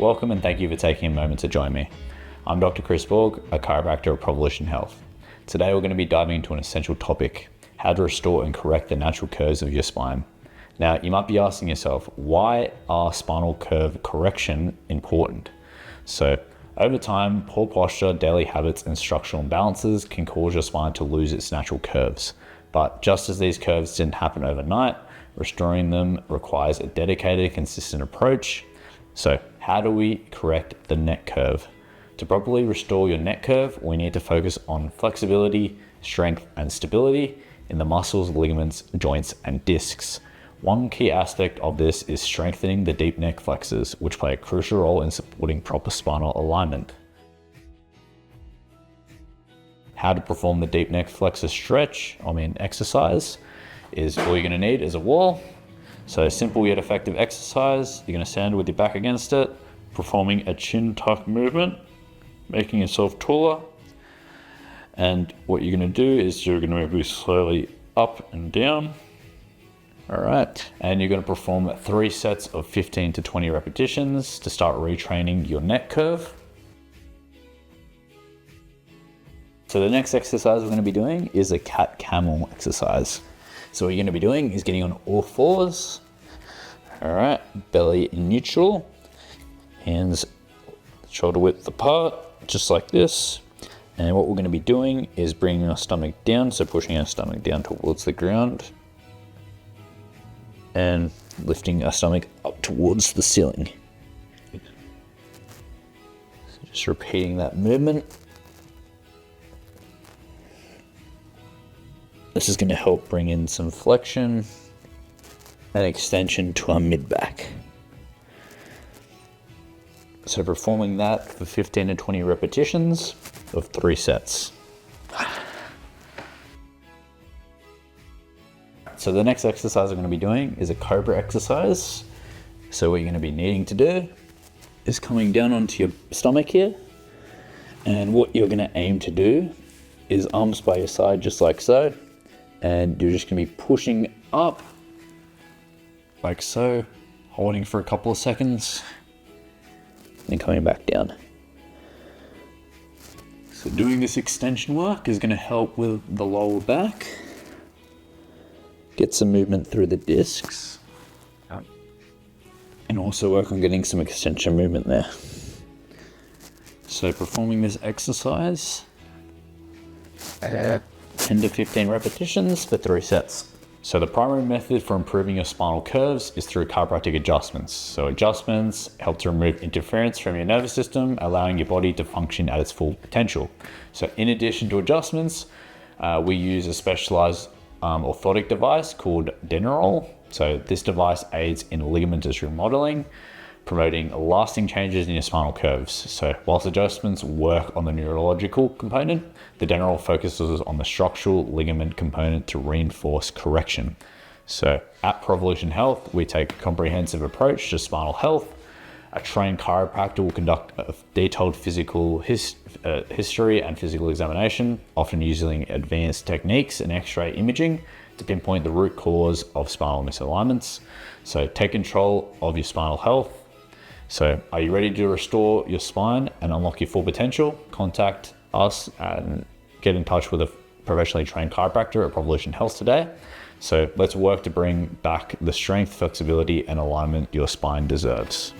Welcome and thank you for taking a moment to join me. I'm Dr. Chris Borg, a chiropractor at Provolution Health. Today we're going to be diving into an essential topic, how to restore and correct the natural curves of your spine. Now, you might be asking yourself, why are spinal curve correction important? So, over time, poor posture, daily habits, and structural imbalances can cause your spine to lose its natural curves. But just as these curves didn't happen overnight, restoring them requires a dedicated, consistent approach. So, how do we correct the neck curve? To properly restore your neck curve, we need to focus on flexibility, strength, and stability in the muscles, ligaments, joints, and discs. One key aspect of this is strengthening the deep neck flexors, which play a crucial role in supporting proper spinal alignment. How to perform the deep neck flexor exercise is all you're going to need is a wall. So simple yet effective exercise. You're going to stand with your back against it, performing a chin tuck movement, making yourself taller. And what you're going to do is you're going to move slowly up and down. All right, and you're going to perform 3 sets of 15 to 20 repetitions to start retraining your neck curve. So the next exercise we're going to be doing is a cat-camel exercise. So what you're going to be doing is getting on all fours. All right, belly in neutral, hands shoulder width apart, just like this. And what we're going to be doing is bringing our stomach down, so pushing our stomach down towards the ground, and lifting our stomach up towards the ceiling. So just repeating that movement. This is going to help bring in some flexion and extension to our mid-back. So performing that for 15 to 20 repetitions of 3 sets. So the next exercise I'm going to be doing is a cobra exercise. So what you're going to be needing to do is coming down onto your stomach here. And what you're going to aim to do is arms by your side, just like so. And you're just going to be pushing up, like so, holding for a couple of seconds, and coming back down. So doing this extension work is going to help with the lower back. Get some movement through the discs, and also work on getting some extension movement there. So performing this exercise, 10 to 15 repetitions for 3 sets. So the primary method for improving your spinal curves is through chiropractic adjustments. So adjustments help to remove interference from your nervous system, allowing your body to function at its full potential. So in addition to adjustments, we use a specialized orthotic device called Denerol. So this device aids in ligamentous remodeling, promoting lasting changes in your spinal curves. So whilst adjustments work on the neurological component, the Denerol focuses on the structural ligament component to reinforce correction. So at Provolution Health, we take a comprehensive approach to spinal health. A trained chiropractor will conduct a detailed physical history and physical examination, often using advanced techniques and X-ray imaging to pinpoint the root cause of spinal misalignments. So take control of your spinal health. So are you ready to restore your spine and unlock your full potential? Contact us and get in touch with a professionally trained chiropractor at Provolution Health today. So let's work to bring back the strength, flexibility, and alignment your spine deserves.